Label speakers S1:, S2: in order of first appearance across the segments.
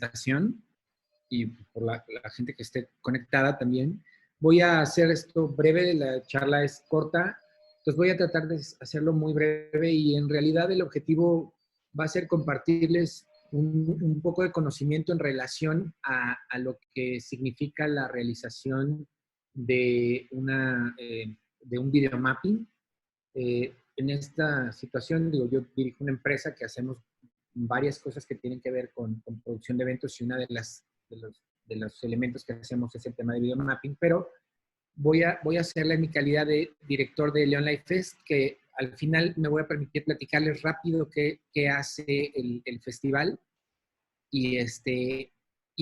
S1: presentación y por la gente que esté conectada también. Voy a hacer esto breve, la charla es corta, entonces voy a tratar de hacerlo muy breve y en realidad el objetivo va a ser compartirles un poco de conocimiento en relación a lo que significa la realización de, de un videomapping. En esta situación, digo, yo dirijo una empresa que hacemos varias cosas que tienen que ver con producción de eventos y una de los elementos que hacemos es el tema de videomapping, pero voy a hacerla en mi calidad de director de León Life Fest, que al final me voy a permitir platicarles rápido qué hace el festival. Y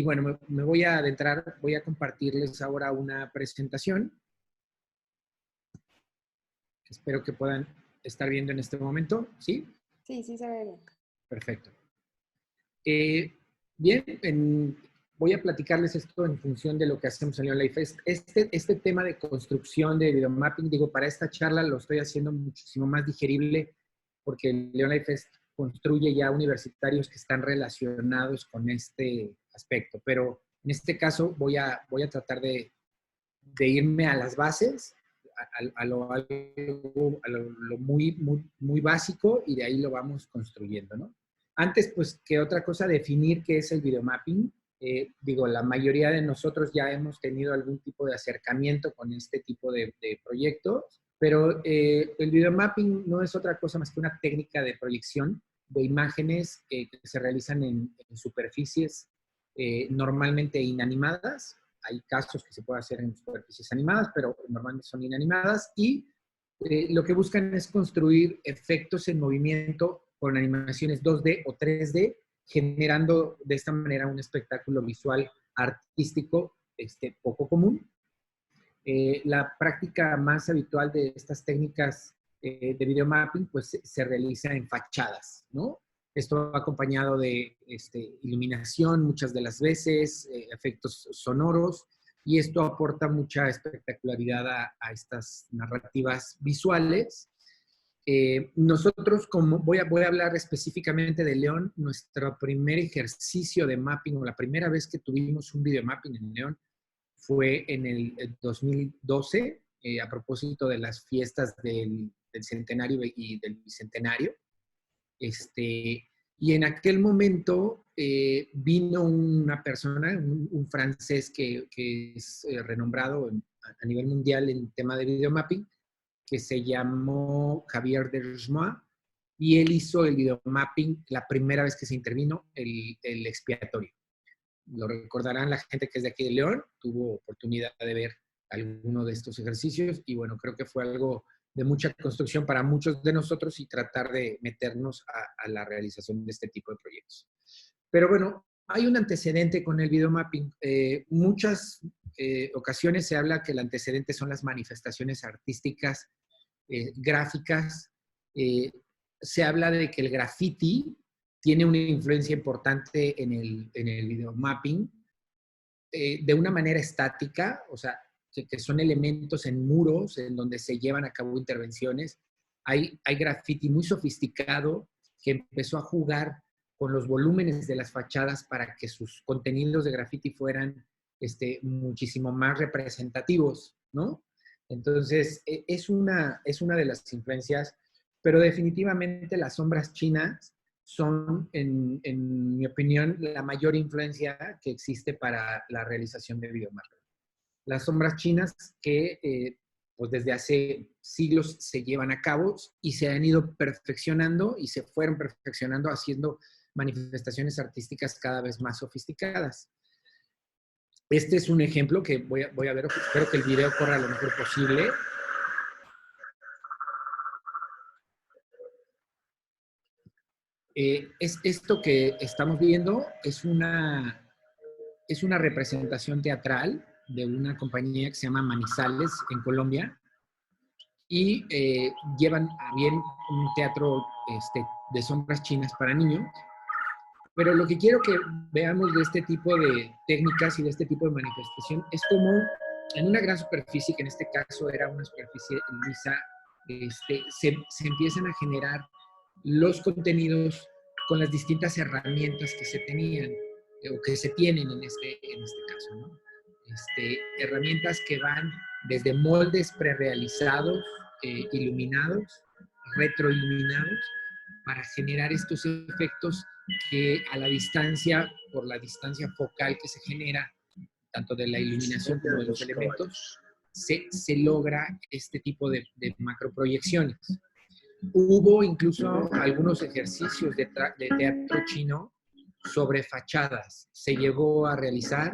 S1: bueno, me voy a adentrar, voy a compartirles ahora una presentación. Espero que puedan estar viendo en este momento, ¿sí?
S2: Sí, sí se ve bien.
S1: Perfecto. Bien, voy a platicarles esto en función de lo que hacemos en León Life Fest. Este tema de construcción de videomapping, digo, para esta charla lo estoy haciendo muchísimo más digerible porque León Life Fest construye ya universitarios que están relacionados con este aspecto. Pero en este caso voy a tratar de irme a las bases, a lo muy básico y de ahí lo vamos construyendo, ¿no? Antes, pues, que otra cosa, definir qué es el videomapping. Digo, la mayoría de nosotros ya hemos tenido algún tipo de acercamiento con este tipo de proyectos, pero el videomapping no es otra cosa más que una técnica de proyección de imágenes que se realizan en superficies normalmente inanimadas. Hay casos que se puede hacer en superficies animadas, pero normalmente son inanimadas y lo que buscan es construir efectos en movimiento con animaciones 2D o 3D, generando de esta manera un espectáculo visual artístico poco común. La práctica más habitual de estas técnicas de videomapping pues se realiza en fachadas, ¿no? Esto va acompañado de iluminación muchas de las veces, efectos sonoros, y esto aporta mucha espectacularidad a estas narrativas visuales. Nosotros, como voy a hablar específicamente de León, nuestro primer ejercicio de mapping, o la primera vez que tuvimos un videomapping en León, fue en el 2012, a propósito de las fiestas del centenario y del bicentenario. Y en aquel momento vino una persona, un francés que es renombrado a nivel mundial en tema de videomapping, que se llamó Javier Dersmois, y él hizo el videomapping la primera vez que se intervino, el expiatorio. Lo recordarán la gente que es de aquí de León, tuvo oportunidad de ver alguno de estos ejercicios, y bueno, creo que fue algo de mucha construcción para muchos de nosotros y tratar de meternos a la realización de este tipo de proyectos. Pero bueno, hay un antecedente con el videomapping. Muchas ocasiones se habla que el antecedente son las manifestaciones artísticas, gráficas. Se habla de que el graffiti tiene una influencia importante en el videomapping de una manera estática, o sea, que son elementos en muros en donde se llevan a cabo intervenciones. Hay graffiti muy sofisticado que empezó a jugar con los volúmenes de las fachadas para que sus contenidos de graffiti fueran muchísimo más representativos, ¿no? Entonces, es una de las influencias, pero definitivamente las sombras chinas son, en mi opinión, la mayor influencia que existe para la realización de videomapping. Las sombras chinas que pues desde hace siglos se llevan a cabo y se han ido perfeccionando y se fueron perfeccionando haciendo manifestaciones artísticas cada vez más sofisticadas. Este es un ejemplo que voy a ver, espero que el video corra lo mejor posible. Esto que estamos viendo es una representación teatral de una compañía que se llama Manizales en Colombia y llevan a bien un teatro de sombras chinas para niños. Pero lo que quiero que veamos de este tipo de técnicas y de este tipo de manifestación es como en una gran superficie, que en este caso era una superficie lisa, se empiezan a generar los contenidos con las distintas herramientas que se tenían. o que se tienen en este caso, ¿no? Herramientas que van desde moldes prerealizados, iluminados, retroiluminados, para generar estos efectos que a la distancia, por la distancia focal que se genera, tanto de la iluminación como de los elementos, se logra este tipo de macroproyecciones. Hubo incluso algunos ejercicios de teatro chino sobre fachadas. Se llegó a realizar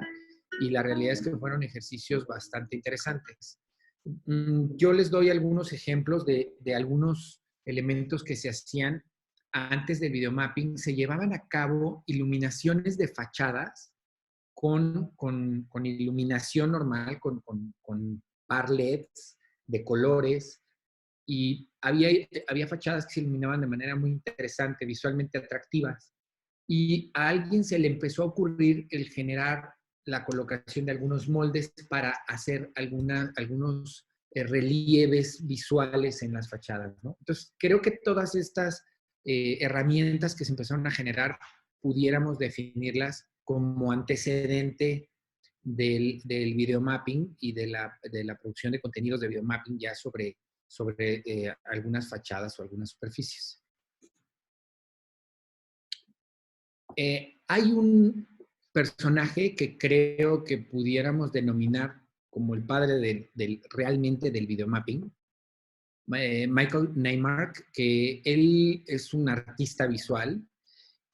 S1: y la realidad es que fueron ejercicios bastante interesantes. Yo les doy algunos ejemplos de algunos elementos que se hacían antes del videomapping. Se llevaban a cabo iluminaciones de fachadas con iluminación normal, con par LEDs de colores, y había fachadas que se iluminaban de manera muy interesante, visualmente atractivas. Y a alguien se le empezó a ocurrir el generar la colocación de algunos moldes para hacer algunos relieves visuales en las fachadas, ¿no? Entonces, creo que todas estas herramientas que se empezaron a generar, pudiéramos definirlas como antecedente del videomapping y de la producción de contenidos de videomapping ya sobre algunas fachadas o algunas superficies. Hay un personaje que creo que pudiéramos denominar como el padre realmente del videomapping, Michael Neymark, que él es un artista visual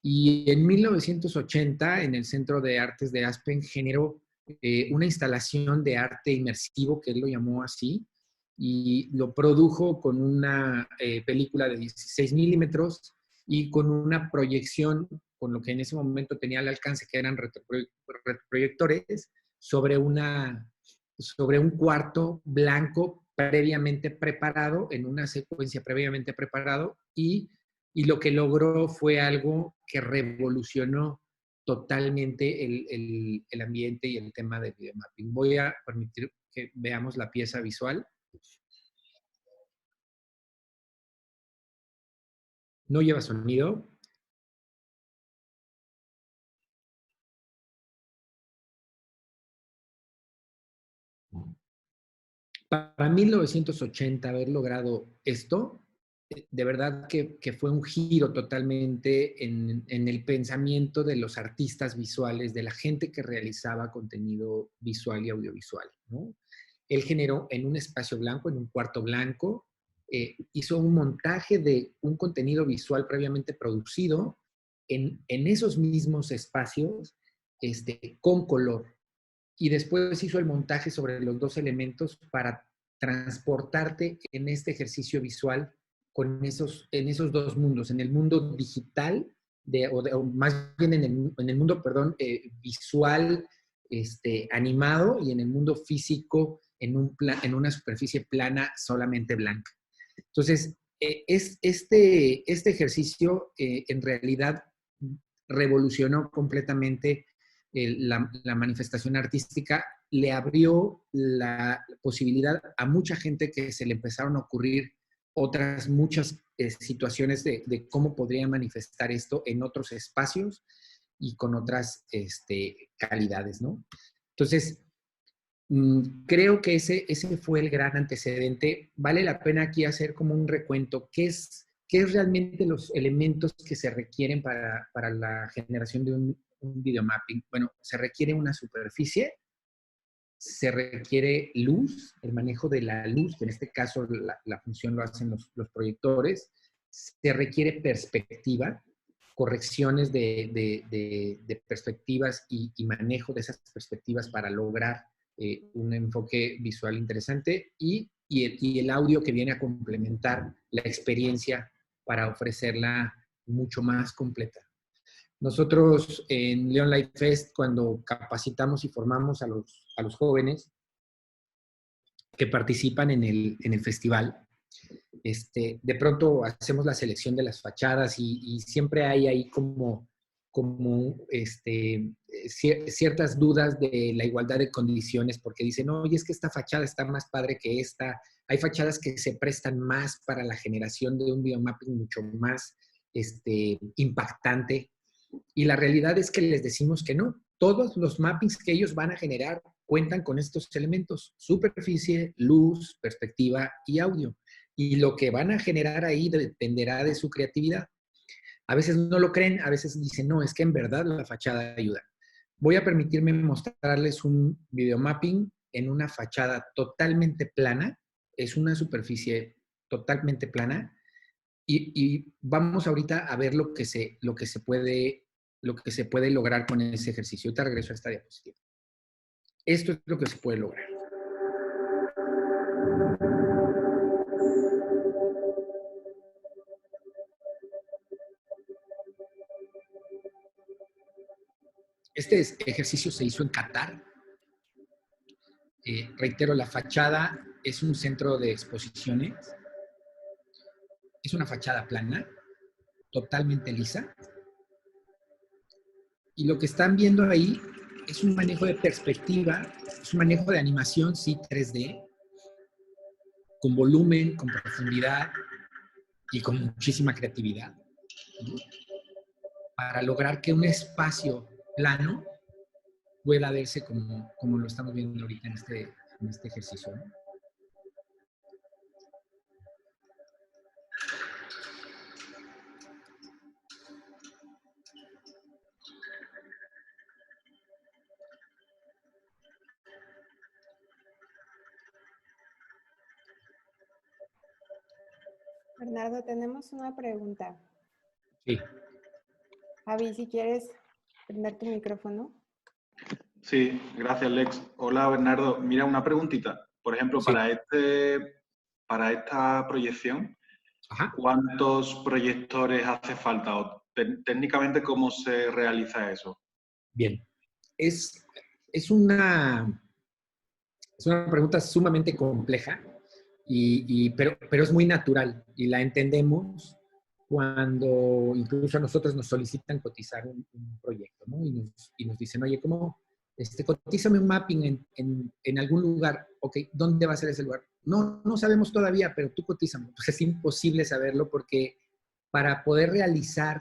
S1: y en 1980 en el Centro de Artes de Aspen generó una instalación de arte inmersivo, que él lo llamó así, y lo produjo con una película de 16 milímetros y con una proyección, con lo que en ese momento tenía al alcance, que eran retroproyectores, sobre un cuarto blanco previamente preparado, en una secuencia previamente preparado, y lo que logró fue algo que revolucionó totalmente el ambiente y el tema del videomapping. Voy a permitir que veamos la pieza visual. No lleva sonido. Para 1980 haber logrado esto, de verdad que fue un giro totalmente en el pensamiento de los artistas visuales, de la gente que realizaba contenido visual y audiovisual, ¿no? Él generó en un espacio blanco, en un cuarto blanco, hizo un montaje de un contenido visual previamente producido en esos mismos espacios, con color, y después hizo el montaje sobre los dos elementos para transportarte en este ejercicio visual en esos dos mundos, en el mundo digital, o más bien en el mundo, perdón, visual, animado, y en el mundo físico, en una superficie plana solamente blanca. Entonces, este ejercicio en realidad revolucionó completamente la manifestación artística, le abrió la posibilidad a mucha gente que se le empezaron a ocurrir otras muchas situaciones de cómo podría manifestar esto en otros espacios y con otras calidades, ¿no? Entonces, creo que ese fue el gran antecedente. Vale la pena aquí hacer como un recuento. ¿Qué es realmente los elementos que se requieren para la generación de un videomapping? Bueno, se requiere una superficie, se requiere luz, el manejo de la luz, que en este caso la función lo hacen los proyectores, se requiere perspectiva, correcciones de perspectivas y manejo de esas perspectivas para lograr un enfoque visual interesante, y el audio que viene a complementar la experiencia para ofrecerla mucho más completa. Nosotros en Leon Life Fest, cuando capacitamos y formamos a los jóvenes que participan en el festival, de pronto hacemos la selección de las fachadas y siempre hay ahí como ciertas dudas de la igualdad de condiciones, porque dicen, oye, es que esta fachada está más padre que esta. Hay fachadas que se prestan más para la generación de un videomapping mucho más impactante. Y la realidad es que les decimos que no. Todos los mappings que ellos van a generar cuentan con estos elementos: superficie, luz, perspectiva y audio. Y lo que van a generar ahí dependerá de su creatividad. A veces no lo creen, a veces dicen, no, es que en verdad la fachada ayuda. Voy a permitirme mostrarles un videomapping en una fachada totalmente plana. Es una superficie totalmente plana. Y vamos ahorita a ver lo que se puede lograr con ese ejercicio. Ahorita regreso a esta diapositiva. Esto es lo que se puede lograr. Este ejercicio se hizo en Qatar. Reitero, la fachada es un centro de exposiciones. Es una fachada plana, totalmente lisa. Y lo que están viendo ahí es un manejo de perspectiva, es un manejo de animación, sí, 3D, con volumen, con profundidad y con muchísima creatividad, ¿no? Para lograr que un espacio plano pueda verse como lo estamos viendo ahorita en este ejercicio, ¿no?
S2: Bernardo, tenemos una pregunta.
S1: Sí.
S2: Javi, si quieres prender tu micrófono.
S3: Sí, gracias, Lex. Hola, Bernardo. Mira, una preguntita. Por ejemplo,
S1: Sí.
S3: para esta proyección,
S1: Ajá.
S3: ¿cuántos proyectores hace falta? O técnicamente, ¿cómo se realiza eso?
S1: Bien. Es una pregunta sumamente compleja, pero es muy natural y la entendemos cuando incluso a nosotros nos solicitan cotizar un proyecto, ¿no? Y nos dicen, oye, ¿cómo? Cotízame un mapping en algún lugar. Ok, ¿dónde va a ser ese lugar? No sabemos todavía, pero tú cotízame. Pues es imposible saberlo porque para poder realizar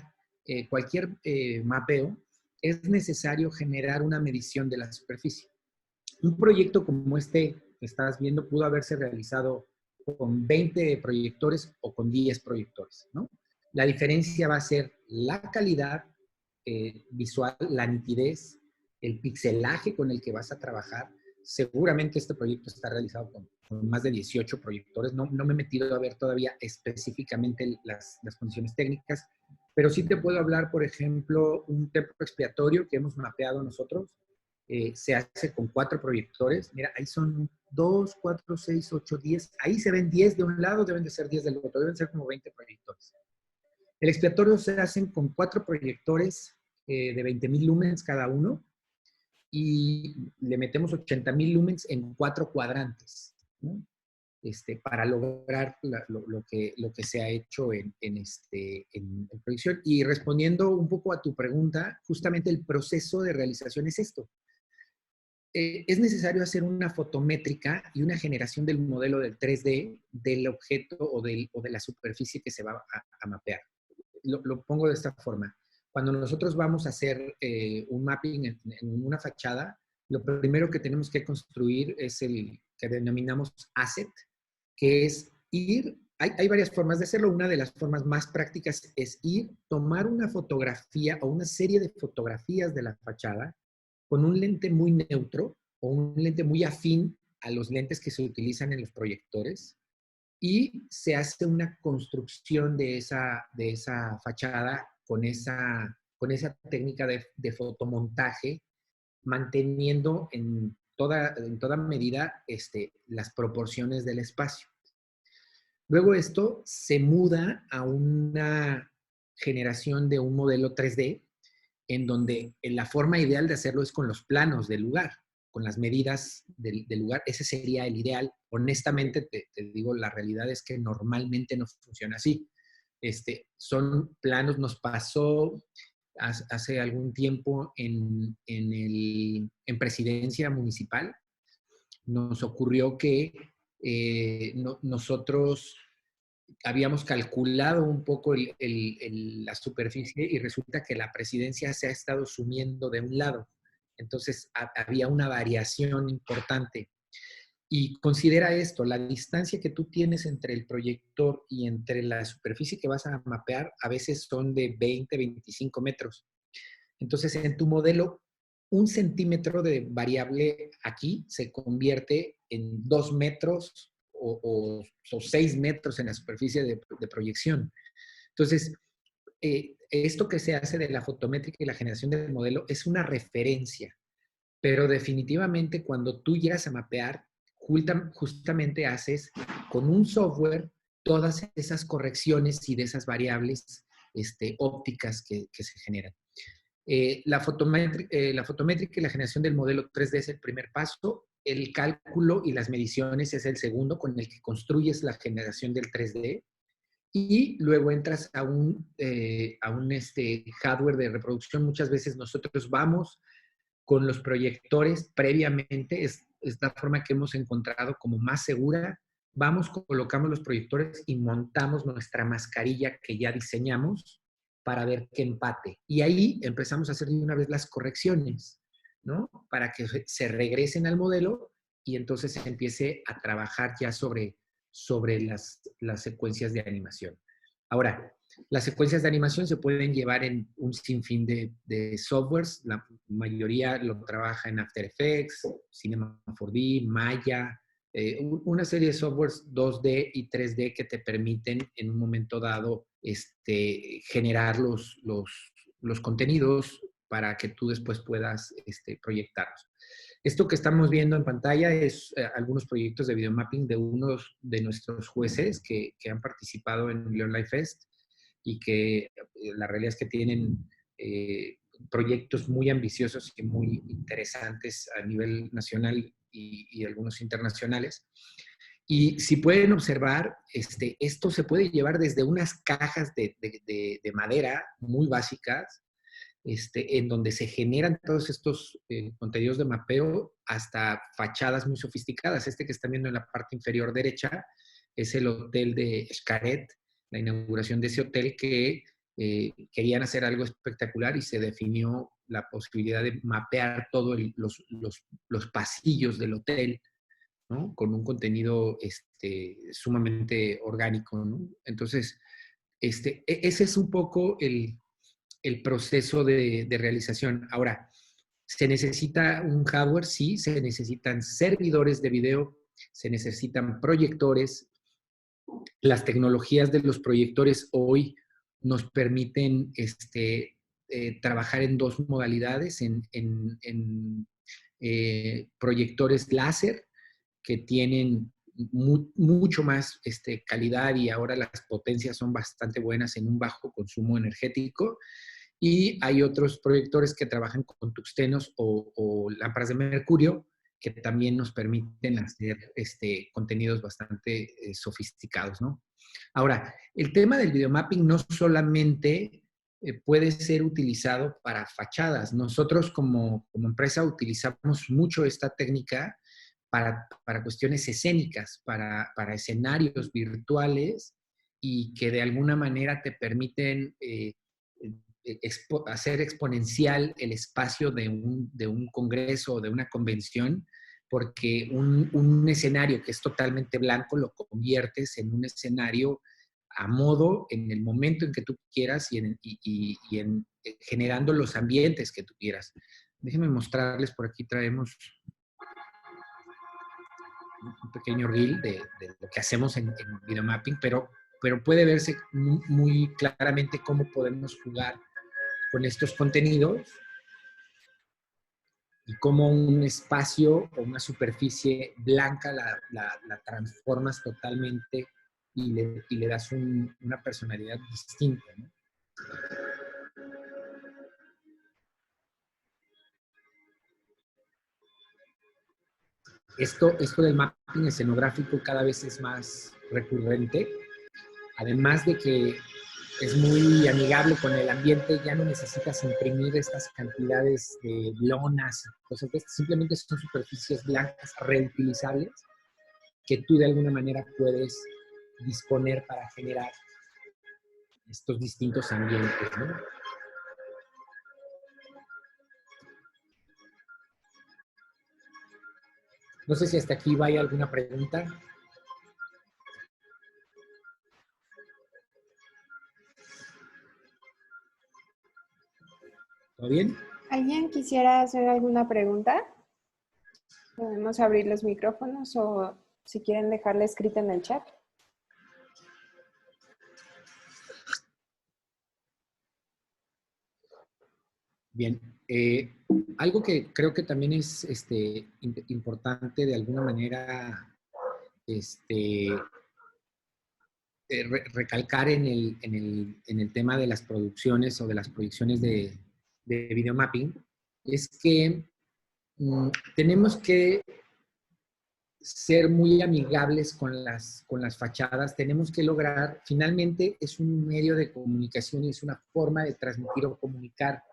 S1: cualquier mapeo es necesario generar una medición de la superficie. Un proyecto como este que estás viendo pudo haberse realizado con 20 proyectores o con 10 proyectores, ¿no? La diferencia va a ser la calidad visual, la nitidez, el pixelaje con el que vas a trabajar. Seguramente este proyecto está realizado con más de 18 proyectores. No me he metido a ver todavía específicamente las condiciones técnicas, pero sí te puedo hablar, por ejemplo, un templo expiatorio que hemos mapeado nosotros. Se hace con 4 proyectores. Mira, ahí son 2, 4, 6, 8, 10. Ahí se ven 10 de un lado, deben de ser 10 del otro. Deben ser como 20 proyectores. El expiatorio se hacen con 4 proyectores de 20,000 lumens cada uno y le metemos 80,000 lumens en 4 cuadrantes, ¿no? Para lograr lo que se ha hecho en proyección. Y respondiendo un poco a tu pregunta, justamente el proceso de realización es esto. Es necesario hacer una fotométrica y una generación del modelo del 3D del objeto o de la superficie que se va a mapear. Lo pongo de esta forma. Cuando nosotros vamos a hacer un mapping en una fachada, lo primero que tenemos que construir es el que denominamos asset, que es hay varias formas de hacerlo. Una de las formas más prácticas es tomar una fotografía o una serie de fotografías de la fachada con un lente muy neutro o un lente muy afín a los lentes que se utilizan en los proyectores y se hace una construcción de esa fachada con esa técnica de fotomontaje, manteniendo en toda medida las proporciones del espacio. Luego esto se muda a una generación de un modelo 3D en donde la forma ideal de hacerlo es con los planos del lugar, con las medidas del lugar. Ese sería el ideal. Honestamente, te digo, la realidad es que normalmente no funciona así. Son planos, nos pasó hace algún tiempo en presidencia municipal, nos ocurrió que nosotros habíamos calculado un poco la superficie y resulta que la presidencia se ha estado sumiendo de un lado. Entonces había una variación importante. Y considera esto, la distancia que tú tienes entre el proyector y entre la superficie que vas a mapear a veces son de 20, 25 metros. Entonces, en tu modelo, 1 centímetro de variable aquí se convierte en 2 metros o 6 metros en la superficie de proyección. Entonces, esto que se hace de la fotométrica y la generación del modelo es una referencia, pero definitivamente cuando tú llegas a mapear, justamente haces con un software todas esas correcciones y de esas variables ópticas que se generan. La fotométrica y la generación del modelo 3D es el primer paso. El cálculo y las mediciones es el segundo, con el que construyes la generación del 3D. Y luego entras a un hardware de reproducción. Muchas veces nosotros vamos con los proyectores previamente, es la forma que hemos encontrado como más segura. Vamos, colocamos los proyectores y montamos nuestra mascarilla que ya diseñamos para ver que empate. Y ahí empezamos a hacer de una vez las correcciones, ¿no? Para que se regresen al modelo y entonces se empiece a trabajar ya sobre las secuencias de animación. Ahora, las secuencias de animación se pueden llevar en un sinfín de softwares. La mayoría lo trabaja en After Effects, Cinema 4D, Maya, una serie de softwares 2D y 3D que te permiten en un momento dado generar los contenidos para que tú después puedas proyectarlos. Esto que estamos viendo en pantalla es algunos proyectos de videomapping de unos de nuestros jueces que han participado en Leon Life Fest y que la realidad es que tienen proyectos muy ambiciosos y muy interesantes a nivel nacional y algunos internacionales. Y si pueden observar, esto se puede llevar desde unas cajas de madera muy básicas, en donde se generan todos estos contenidos de mapeo hasta fachadas muy sofisticadas. Este que están viendo en la parte inferior derecha es el hotel de Xcaret, la inauguración de ese hotel que querían hacer algo espectacular y se definió la posibilidad de mapear todos los pasillos del hotel, ¿no? Con un contenido sumamente orgánico, ¿no? Entonces, ese es un poco el proceso de realización. Ahora, ¿se necesita un hardware? Sí, se necesitan servidores de video, se necesitan proyectores. Las tecnologías de los proyectores hoy nos permiten trabajar en dos modalidades, en proyectores láser que tienen mucho más calidad y ahora las potencias son bastante buenas en un bajo consumo energético. Y hay otros proyectores que trabajan con tungstenos o lámparas de mercurio que también nos permiten hacer contenidos bastante sofisticados, ¿no? Ahora, el tema del videomapping no solamente puede ser utilizado para fachadas. Nosotros como empresa utilizamos mucho esta técnica para cuestiones escénicas, para escenarios virtuales y que de alguna manera te permiten hacer exponencial el espacio de un congreso o de una convención, porque un escenario que es totalmente blanco lo conviertes en un escenario a modo, en el momento en que tú quieras y generando los ambientes que tú quieras. Déjenme mostrarles, por aquí traemos un pequeño reel de lo que hacemos en videomapping, pero puede verse muy claramente cómo podemos jugar con estos contenidos y cómo un espacio o una superficie blanca la transformas totalmente y le das una personalidad distinta, ¿no? Esto del mapping escenográfico cada vez es más recurrente, además de que es muy amigable con el ambiente, ya no necesitas imprimir estas cantidades de lonas, cosas de estas, simplemente son superficies blancas reutilizables que tú de alguna manera puedes disponer para generar estos distintos ambientes, ¿no? No sé si hasta aquí vaya alguna pregunta. ¿Todo bien?
S2: ¿Alguien quisiera hacer alguna pregunta? Podemos abrir los micrófonos o si quieren dejarla escrita en el chat.
S1: Bien. Algo que creo que también es importante de alguna manera recalcar en el tema de las producciones o de las proyecciones de videomapping es que tenemos que ser muy amigables con las fachadas, tenemos que lograr, finalmente es un medio de comunicación y es una forma de transmitir o comunicar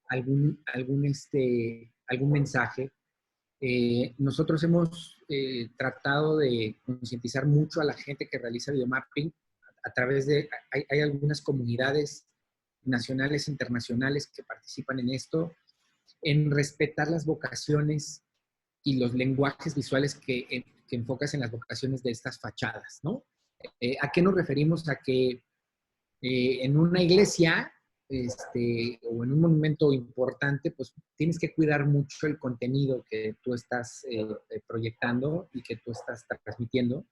S1: algún mensaje. Nosotros hemos tratado de concientizar mucho a la gente que realiza videomapping a través de, hay algunas comunidades nacionales e internacionales que participan en esto, en respetar las vocaciones y los lenguajes visuales que enfocas en las vocaciones de estas fachadas, ¿no? ¿A qué nos referimos? A que en una iglesia o en un monumento importante, pues tienes que cuidar mucho el contenido que tú estás proyectando y que tú estás transmitiendo,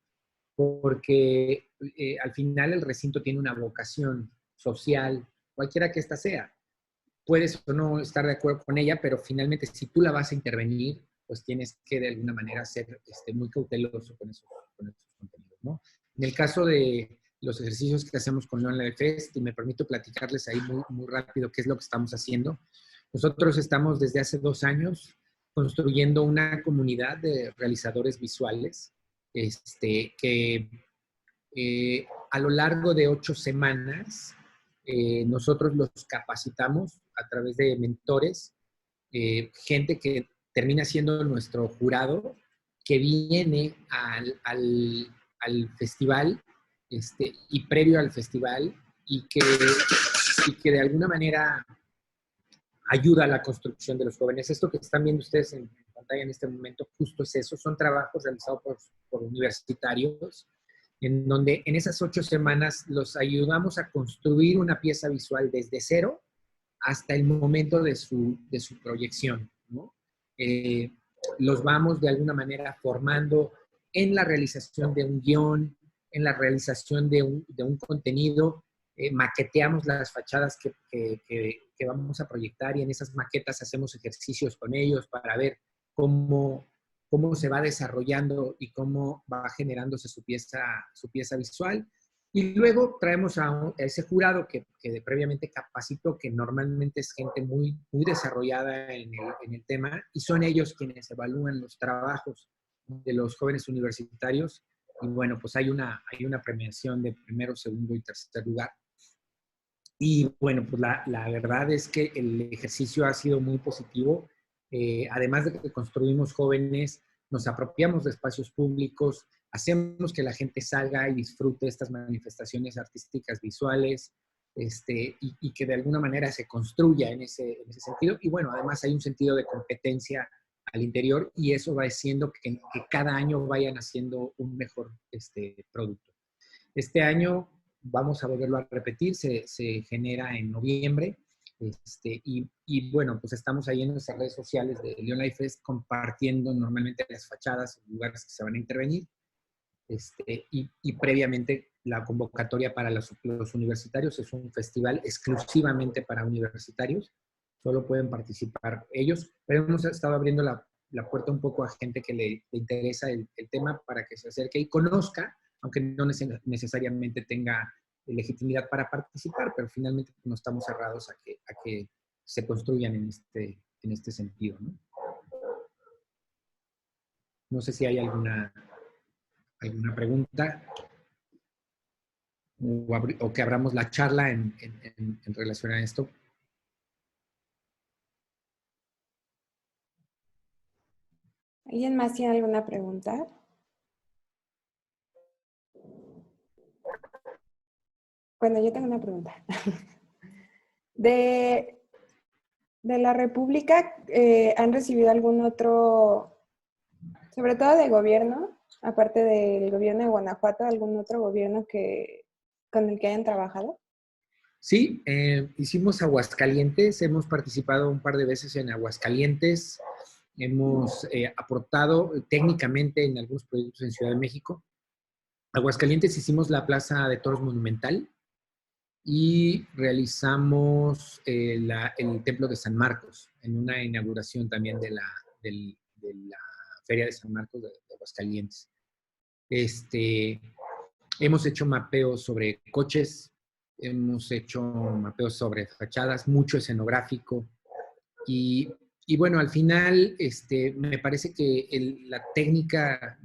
S1: porque al final el recinto tiene una vocación social, cualquiera que ésta sea. Puedes o no estar de acuerdo con ella, pero finalmente si tú la vas a intervenir, pues tienes que de alguna manera ser muy cauteloso con esos contenidos, ¿no? En el caso de los ejercicios que hacemos con León Live Fest, y me permito platicarles ahí muy, muy rápido qué es lo que estamos haciendo. Nosotros estamos desde hace 2 años construyendo una comunidad de realizadores visuales que a lo largo de 8 semanas nosotros los capacitamos a través de mentores, gente que termina siendo nuestro jurado, que viene al festival y previo al festival y que de alguna manera ayuda a la construcción de los jóvenes. Esto que están viendo ustedes en pantalla en este momento, justo es eso, son trabajos realizados por universitarios, en donde en esas 8 semanas los ayudamos a construir una pieza visual desde cero hasta el momento de su proyección, ¿no? Los vamos de alguna manera formando en la realización de un guión, en la realización de un contenido, maqueteamos las fachadas que vamos a proyectar y en esas maquetas hacemos ejercicios con ellos para ver cómo se va desarrollando y cómo va generándose su pieza visual. Y luego traemos a ese jurado que previamente capacitó, que normalmente es gente muy, muy desarrollada en el tema, y son ellos quienes evalúan los trabajos de los jóvenes universitarios. Y bueno, pues hay una premiación de primero, segundo y tercer lugar. Y bueno, pues la verdad es que el ejercicio ha sido muy positivo. Además de que construimos jóvenes, nos apropiamos de espacios públicos, hacemos que la gente salga y disfrute estas manifestaciones artísticas visuales, y que de alguna manera se construya en ese sentido. Y bueno, además hay un sentido de competencia al interior y eso va haciendo que cada año vayan haciendo un mejor producto. Este año vamos a volverlo a repetir, se genera en noviembre. Y bueno, pues estamos ahí en nuestras redes sociales de León Live Fest compartiendo normalmente las fachadas, lugares que se van a intervenir. Y previamente la convocatoria para los universitarios es un festival exclusivamente para universitarios. Solo pueden participar ellos, pero hemos estado abriendo la puerta un poco a gente que le interesa el tema para que se acerque y conozca, aunque no necesariamente tenga legitimidad para participar, pero finalmente no estamos cerrados a que se construyan en este sentido, ¿no? No sé si hay alguna pregunta o que abramos la charla en relación a esto.
S2: ¿Alguien más tiene alguna pregunta? Bueno, yo tengo una pregunta. De, de la República, ¿han recibido algún otro, sobre todo de gobierno, aparte del gobierno de Guanajuato, algún otro gobierno con el que hayan trabajado?
S1: Sí, hicimos Aguascalientes, hemos participado un par de veces en Aguascalientes, hemos aportado técnicamente en algunos proyectos en Ciudad de México. Aguascalientes hicimos la Plaza de Toros Monumental y realizamos el Templo de San Marcos en una inauguración también de la Feria de San Marcos de Aguascalientes. Hemos hecho mapeos sobre coches, hemos hecho mapeos sobre fachadas, mucho escenográfico. Y bueno, al final me parece que la técnica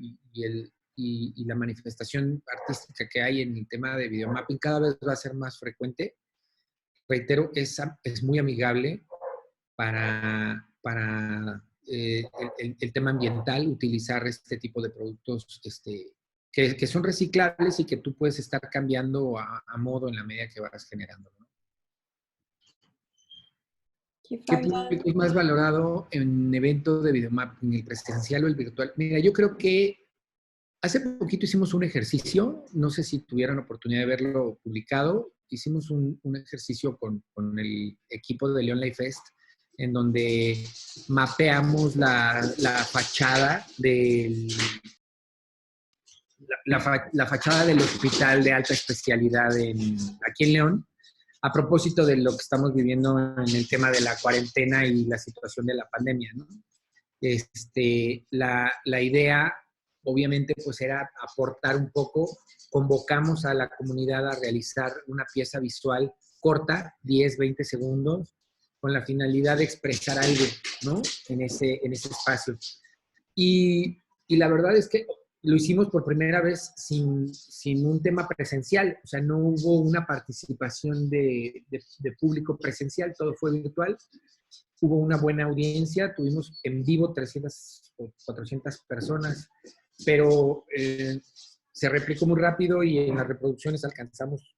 S1: y la manifestación artística que hay en el tema de videomapping cada vez va a ser más frecuente. Reitero, es muy amigable para el tema ambiental, utilizar este tipo de productos que son reciclables y que tú puedes estar cambiando a modo en la medida que vas generando, ¿no?
S2: ¿Qué
S1: ¿Qué
S2: falta?
S1: público es más valorado en eventos de videomapping, el presencial o el virtual? Mira, yo creo que hace poquito hicimos un ejercicio, no sé si tuvieron oportunidad de verlo publicado, hicimos un ejercicio con el equipo de León Life Fest, en donde mapeamos la fachada la fachada del hospital de alta especialidad aquí en León, a propósito de lo que estamos viviendo en el tema de la cuarentena y la situación de la pandemia, ¿no? La idea, obviamente, pues era aportar un poco. Convocamos a la comunidad a realizar una pieza visual corta, 10, 20 segundos, con la finalidad de expresar algo, ¿no? En ese espacio. Y la verdad es que lo hicimos por primera vez sin un tema presencial, o sea, no hubo una participación de público presencial, todo fue virtual. Hubo una buena audiencia, tuvimos en vivo 300 o 400 personas, pero se replicó muy rápido y en las reproducciones alcanzamos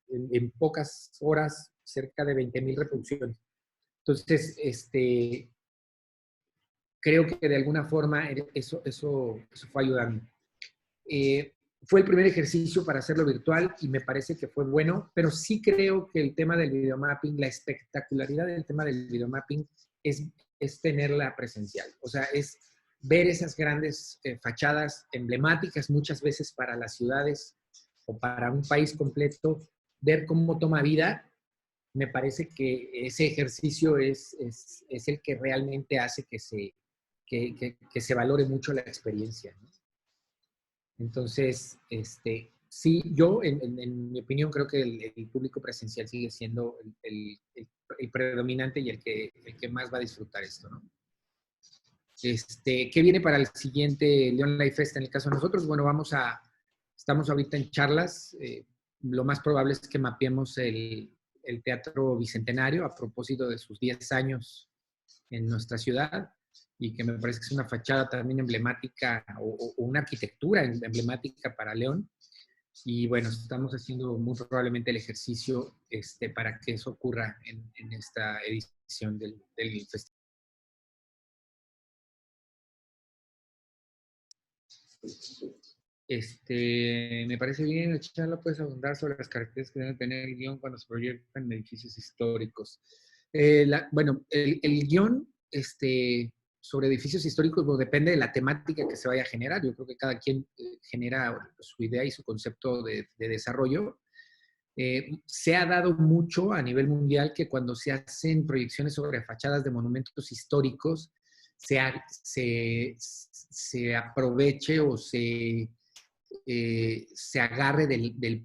S1: en pocas horas cerca de 20,000 reproducciones. Entonces, creo que de alguna forma eso fue ayudando. Fue el primer ejercicio para hacerlo virtual y me parece que fue bueno, pero sí creo que el tema del videomapping, la espectacularidad del tema del videomapping es tenerla presencial. O sea, es ver esas grandes fachadas emblemáticas muchas veces para las ciudades o para un país completo, ver cómo toma vida. Me parece que ese ejercicio es el que realmente hace que se valore mucho la experiencia, ¿no? Entonces, sí, yo, en mi opinión, creo que el público presencial sigue siendo el predominante y el que más va a disfrutar esto, ¿no? ¿Qué viene para el siguiente León Life Fest en el caso de nosotros? Bueno, estamos ahorita en charlas. Lo más probable es que mapeemos el Teatro Bicentenario a propósito de sus 10 años en nuestra ciudad y que me parece que es una fachada también emblemática o una arquitectura emblemática para León. Y bueno, estamos haciendo muy probablemente el ejercicio para que eso ocurra en esta edición del festival. Me parece bien, Charla, puedes abundar sobre las características que debe tener el guión cuando se proyectan en edificios históricos. Bueno, el guión sobre edificios históricos pues, depende de la temática que se vaya a generar. Yo creo que cada quien genera su idea y su concepto de desarrollo. Se ha dado mucho a nivel mundial que cuando se hacen proyecciones sobre fachadas de monumentos históricos, se aproveche o se agarre de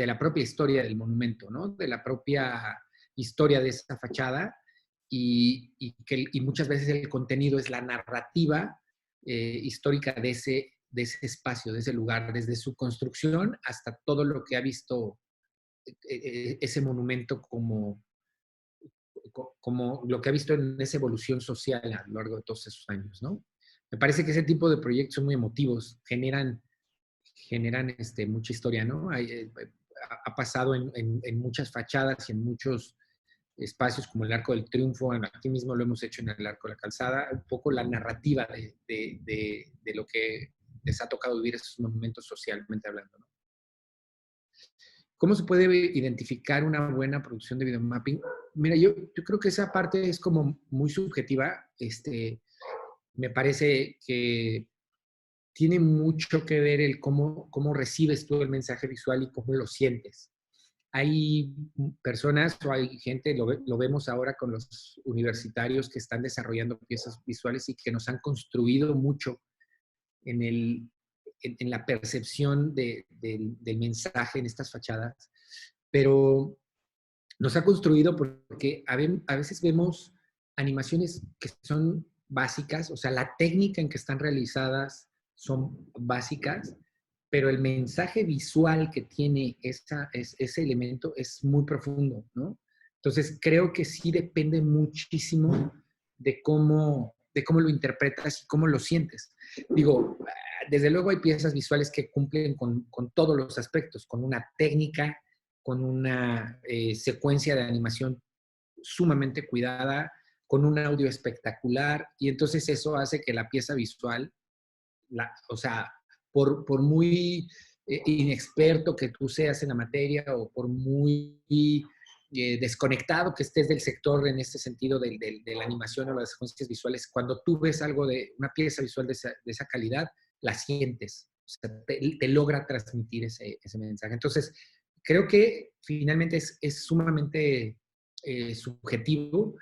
S1: la propia historia del monumento, ¿no? De la propia historia de esa fachada y muchas veces el contenido es la narrativa histórica de ese espacio, de ese lugar, desde su construcción hasta todo lo que ha visto ese monumento como lo que ha visto en esa evolución social a lo largo de todos esos años, ¿no? Me parece que ese tipo de proyectos son muy emotivos, generan generan mucha historia, ¿no? Ha pasado en muchas fachadas y en muchos espacios como el Arco del Triunfo, aquí mismo lo hemos hecho en el Arco de la Calzada, un poco la narrativa de lo que les ha tocado vivir esos momentos socialmente hablando, ¿no? ¿Cómo se puede identificar una buena producción de videomapping? Mira, yo creo que esa parte es como muy subjetiva. Me parece que tiene mucho que ver el cómo recibes tú el mensaje visual y cómo lo sientes. Hay personas o hay gente, lo vemos ahora con los universitarios que están desarrollando piezas visuales y que nos han construido mucho en la percepción del mensaje en estas fachadas, pero nos ha construido porque a veces vemos animaciones que son básicas, o sea, la técnica en que están realizadas son básicas, pero el mensaje visual que tiene ese elemento es muy profundo, ¿no? Entonces, creo que sí depende muchísimo de cómo lo interpretas y cómo lo sientes. Digo, desde luego hay piezas visuales que cumplen con todos los aspectos, con una técnica, con una secuencia de animación sumamente cuidada, con un audio espectacular, y entonces eso hace que la pieza visual, o sea, por muy inexperto que tú seas en la materia o por muy desconectado que estés del sector en este sentido de la animación o las secuencias visuales, cuando tú ves algo de una pieza visual de esa calidad, la sientes, o sea, te logra transmitir ese mensaje. Entonces, creo que finalmente es sumamente subjetivo.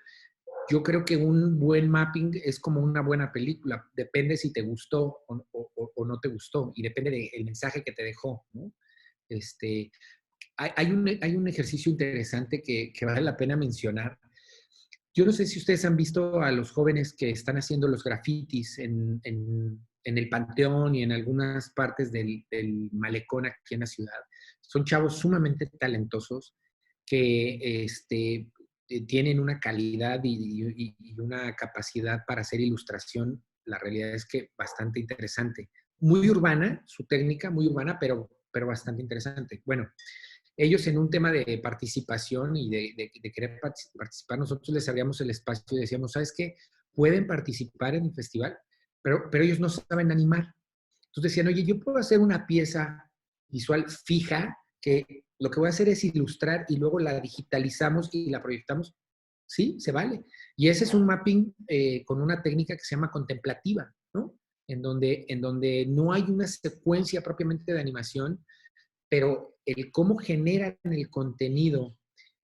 S1: Yo creo que un buen mapping es como una buena película. Depende si te gustó o no te gustó y depende del mensaje que te dejó, ¿no? Hay un ejercicio interesante que vale la pena mencionar. Yo no sé si ustedes han visto a los jóvenes que están haciendo los grafitis en el Panteón y en algunas partes del malecón aquí en la ciudad. Son chavos sumamente talentosos que tienen una calidad y una capacidad para hacer ilustración, la realidad es que bastante interesante. Muy urbana, su técnica, muy urbana, pero bastante interesante. Bueno, ellos en un tema de participación y de querer participar, nosotros les abríamos el espacio y decíamos, ¿sabes qué? Pueden participar en el festival, pero ellos no saben animar. Entonces decían, oye, yo puedo hacer una pieza visual fija que lo que voy a hacer es ilustrar y luego la digitalizamos y la proyectamos. Sí, se vale. Y ese es un mapping con una técnica que se llama contemplativa, ¿no? En donde no hay una secuencia propiamente de animación, pero el cómo generan el contenido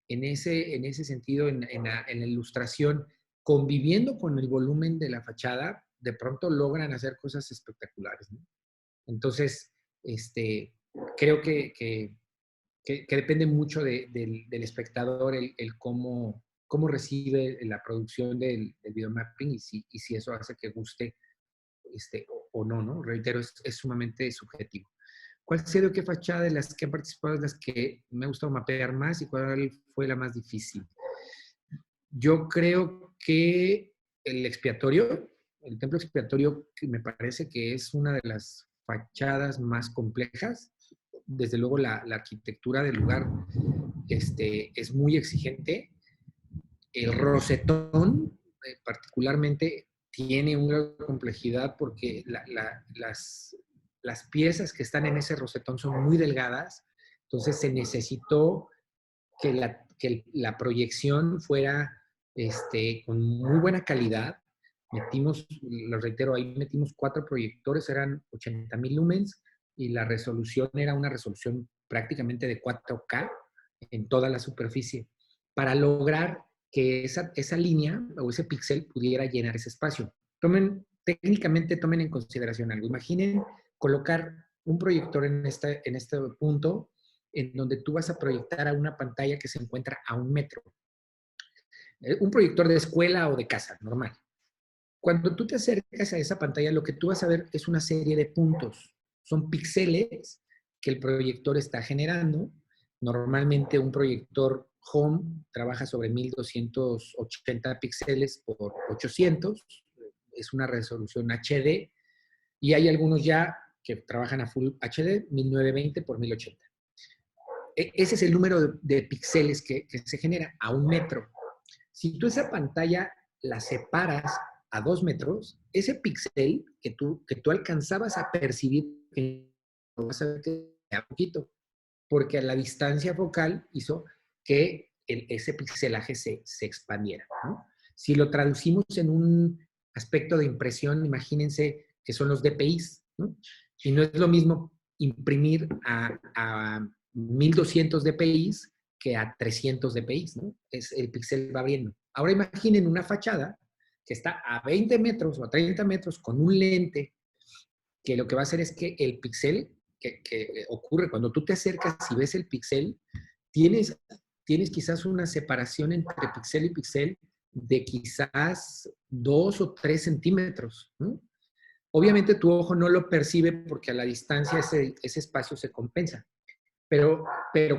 S1: en ese sentido, en la ilustración, conviviendo con el volumen de la fachada, de pronto logran hacer cosas espectaculares, ¿no? Entonces, creo que depende mucho del espectador el cómo recibe la producción del videomapping y si eso hace que guste o no, ¿no? Reitero, es sumamente subjetivo. ¿Cuál sería qué fachada de las que han participado es las que me ha gustado mapear más y cuál fue la más difícil? Yo creo que el expiatorio, el templo expiatorio, que me parece que es una de las fachadas más complejas. Desde luego la arquitectura del lugar es muy exigente. El rosetón, particularmente, tiene una gran complejidad porque las piezas que están en ese rosetón son muy delgadas, entonces se necesitó que la proyección fuera con muy buena calidad. Metimos, lo reitero, ahí metimos 4 proyectores, eran 80,000 lumens y la resolución era una resolución prácticamente de 4K en toda la superficie para lograr que esa línea o ese píxel pudiera llenar ese espacio. Técnicamente tomen en consideración algo. Imaginen colocar un proyector en este punto en donde tú vas a proyectar a una pantalla que se encuentra a 1 metro. Un proyector de escuela o de casa, normal. Cuando tú te acercas a esa pantalla, lo que tú vas a ver es una serie de puntos. Son píxeles que el proyector está generando. Normalmente un proyector home trabaja sobre 1280 píxeles por 800. Es una resolución HD. Y hay algunos ya que trabajan a Full HD, 1920 por 1080. Ese es el número de píxeles que se genera a 1 metro. Si tú esa pantalla la separas a 2 metros, ese píxel que tú alcanzabas a percibir, vas a ver que era poquito, porque la distancia focal hizo que ese pixelaje se expandiera, ¿no? Si lo traducimos en un aspecto de impresión, imagínense que son los DPIs, ¿no? Y no es lo mismo imprimir a 1200 DPIs que a 300 DPIs, ¿no? El píxel va abriendo. Ahora imaginen una fachada que está a 20 metros o a 30 metros con un lente, que lo que va a hacer es que el píxel que ocurre cuando tú te acercas y ves el píxel, tienes quizás una separación entre píxel y píxel de quizás 2 o 3 centímetros, ¿no? Obviamente tu ojo no lo percibe porque a la distancia ese espacio se compensa. Pero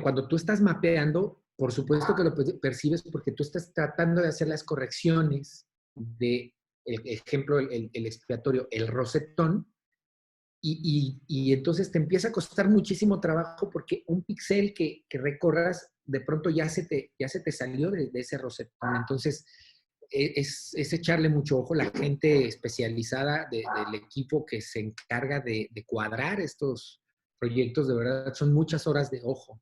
S1: cuando tú estás mapeando, por supuesto que lo percibes porque tú estás tratando de hacer las correcciones de, el ejemplo, el expiatorio, el rosetón, y entonces te empieza a costar muchísimo trabajo porque un píxel que recorras, de pronto ya se te salió de ese rosetón. Entonces, es echarle mucho ojo. La gente especializada del equipo que se encarga de cuadrar estos proyectos, de verdad, son muchas horas de ojo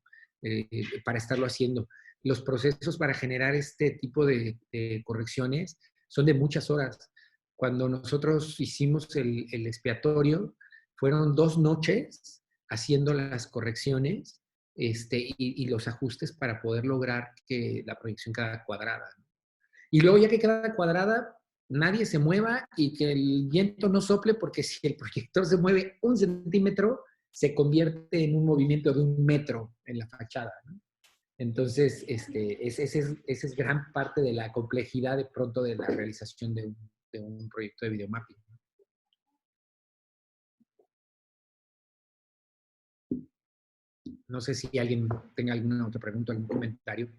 S1: para estarlo haciendo. Los procesos para generar este tipo de correcciones son de muchas horas. Cuando nosotros hicimos el expiatorio, fueron 2 noches haciendo las correcciones y los ajustes para poder lograr que la proyección quedara cuadrada. Y luego ya que queda cuadrada, nadie se mueva y que el viento no sople, porque si el proyector se mueve 1 centímetro, se convierte en un movimiento de 1 metro en la fachada, ¿no? Entonces, esa es gran parte de la complejidad de pronto de la realización de un proyecto de videomapping. No sé si alguien tenga alguna otra pregunta, algún comentario,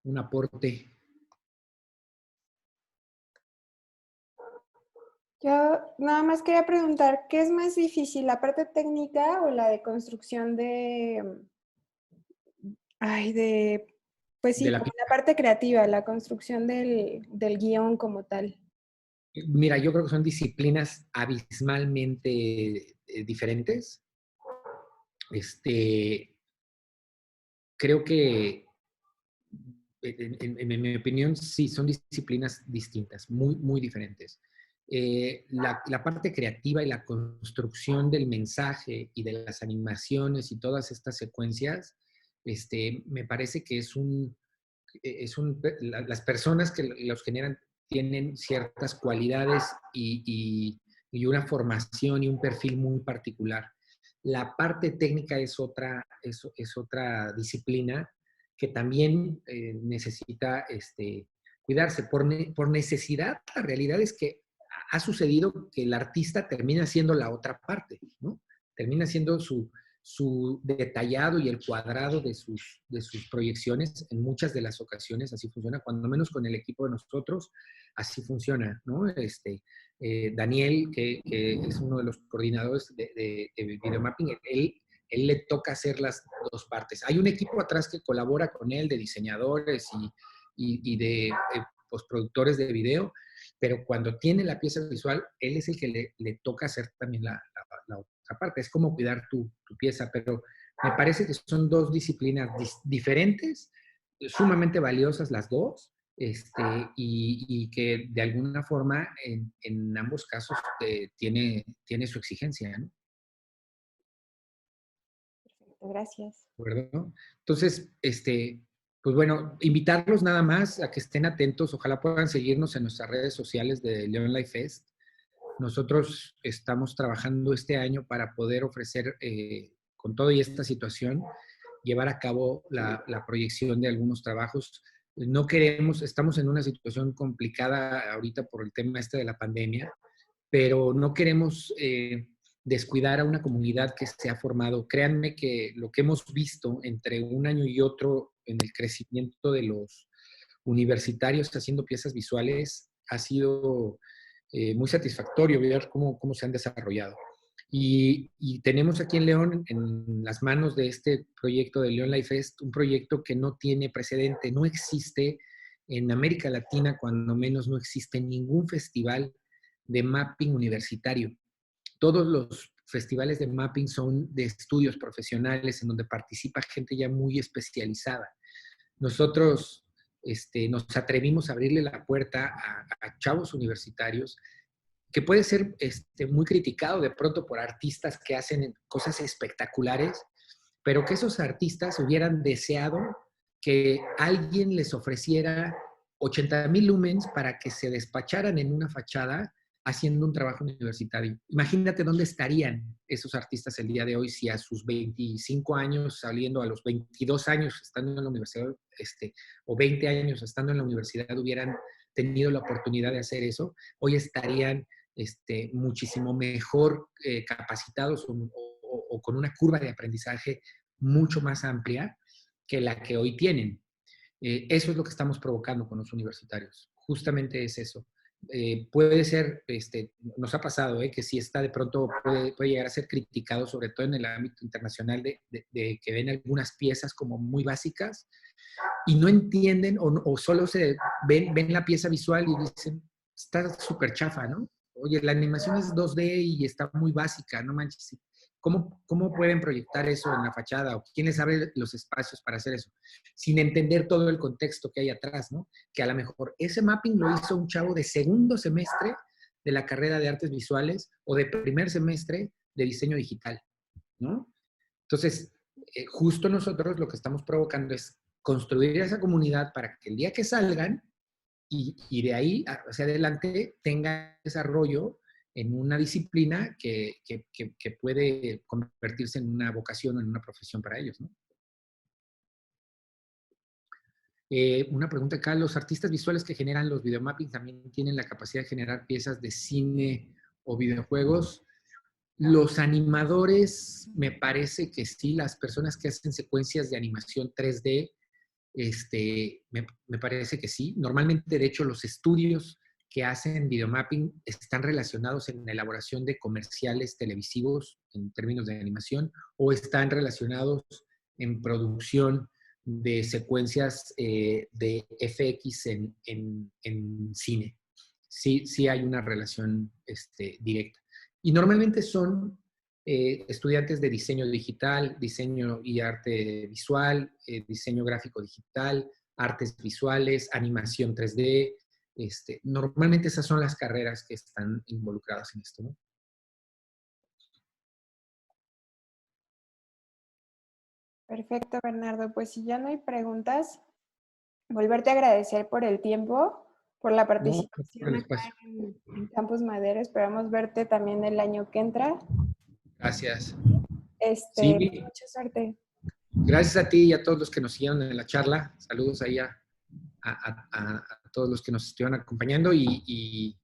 S1: un aporte.
S2: Yo nada más quería preguntar, ¿qué es más difícil, la parte técnica o la de construcción pues sí,
S1: De la,
S2: como la parte creativa, la construcción del guión como tal?
S1: mira, yo creo que son disciplinas abismalmente diferentes. Creo que, en mi opinión, sí, son disciplinas distintas, muy, muy diferentes. La parte creativa y la construcción del mensaje y de las animaciones y todas estas secuencias, me parece que las personas que los generan tienen ciertas cualidades y una formación y un perfil muy particular. La parte técnica es otra disciplina que también necesita cuidarse. Por necesidad, la realidad es que ha sucedido que el artista termina siendo la otra parte, ¿no? Termina siendo su detallado y el cuadrado de sus proyecciones. En muchas de las ocasiones así funciona, cuando menos con el equipo de nosotros, así funciona, ¿no? Daniel, que es uno de los coordinadores de videomapping, él le toca hacer las 2 partes. Hay un equipo atrás que colabora con él, de diseñadores y de postproductores de video, pero cuando tiene la pieza visual, él es el que le toca hacer también la otra parte. Es como cuidar tu pieza, pero me parece que son 2 disciplinas diferentes, sumamente valiosas las 2, y que de alguna forma en ambos casos tiene su exigencia, ¿no?
S2: Perfecto, gracias.
S1: ¿De acuerdo? Entonces, pues bueno, invitarlos nada más a que estén atentos. Ojalá puedan seguirnos en nuestras redes sociales de León Life Fest. Nosotros estamos trabajando este año para poder ofrecer, con toda esta situación, llevar a cabo la proyección de algunos trabajos. No queremos, estamos en una situación complicada ahorita por el tema de la pandemia, pero no queremos descuidar a una comunidad que se ha formado. Créanme que lo que hemos visto entre un año y otro en el crecimiento de los universitarios haciendo piezas visuales ha sido muy satisfactorio ver cómo se han desarrollado. Y tenemos aquí en León, en las manos de este proyecto de León Life Fest, un proyecto que no tiene precedente, no existe en América Latina, cuando menos no existe ningún festival de mapping universitario. Todos los festivales de mapping son de estudios profesionales en donde participa gente ya muy especializada. Nosotros nos atrevimos a abrirle la puerta a chavos universitarios que puede ser muy criticado de pronto por artistas que hacen cosas espectaculares, pero que esos artistas hubieran deseado que alguien les ofreciera 80,000 lumens para que se despacharan en una fachada haciendo un trabajo universitario. Imagínate dónde estarían esos artistas el día de hoy si a sus 25 años, saliendo a los 22 años estando en la universidad, o 20 años estando en la universidad, hubieran tenido la oportunidad de hacer eso. Hoy estarían muchísimo mejor capacitados o con una curva de aprendizaje mucho más amplia que la que hoy tienen. Eso es lo que estamos provocando con los universitarios. Justamente es eso. Puede ser, nos ha pasado, que si está de pronto puede llegar a ser criticado, sobre todo en el ámbito internacional, de que ven algunas piezas como muy básicas y no entienden o solo ven la pieza visual y dicen, está súper chafa, ¿no? Oye, la animación es 2D y está muy básica, no manches. ¿Cómo pueden proyectar eso en la fachada? ¿O quién les abre los espacios para hacer eso? Sin entender todo el contexto que hay atrás, ¿no? Que a lo mejor ese mapping lo hizo un chavo de segundo semestre de la carrera de artes visuales o de primer semestre de diseño digital, ¿no? Entonces, justo nosotros lo que estamos provocando es construir esa comunidad para que el día que salgan y de ahí hacia adelante tengan desarrollo en una disciplina que puede convertirse en una vocación o en una profesión para ellos, ¿no? Una pregunta acá, ¿los artistas visuales que generan los videomapping también tienen la capacidad de generar piezas de cine o videojuegos? Los animadores, me parece que sí, las personas que hacen secuencias de animación 3D, me parece que sí. Normalmente, de hecho, los estudios que hacen videomapping están relacionados en la elaboración de comerciales televisivos en términos de animación o están relacionados en producción de secuencias de FX en cine. Sí hay una relación directa. Y normalmente son estudiantes de diseño digital, diseño y arte visual, diseño gráfico digital, artes visuales, animación 3D. Normalmente esas son las carreras que están involucradas en esto, ¿no?
S2: Perfecto, Bernardo. Pues si ya no hay preguntas, volverte a agradecer por el tiempo, por la participación
S1: No,
S2: acá en Campus Madero. Esperamos verte también el año que entra.
S1: gracias.
S2: Pues,
S1: Sí,
S2: mucha suerte.
S1: gracias a ti y a todos los que nos siguieron en la charla. Saludos ahí a todos los que nos estuvieron acompañando y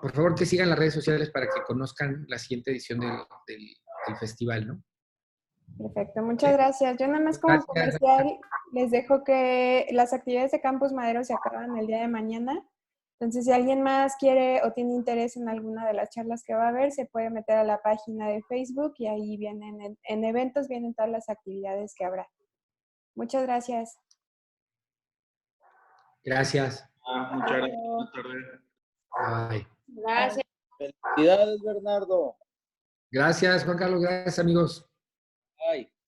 S1: por favor que sigan las redes sociales para que conozcan la siguiente edición del festival, ¿no?
S2: Perfecto, muchas gracias. Yo nada más como
S1: Gracias.
S2: comercial les dejo que las actividades de Campus Madero se acaban el día de mañana. Entonces, si alguien más quiere o tiene interés en alguna de las charlas que va a haber, se puede meter a la página de Facebook y ahí vienen, en eventos vienen todas las actividades que habrá. Muchas gracias.
S1: Gracias.
S3: Muchas gracias. Buenas tardes.
S1: Bye.
S2: Gracias.
S4: Felicidades, Bernardo.
S1: Gracias, Juan Carlos. Gracias, amigos.
S4: Bye.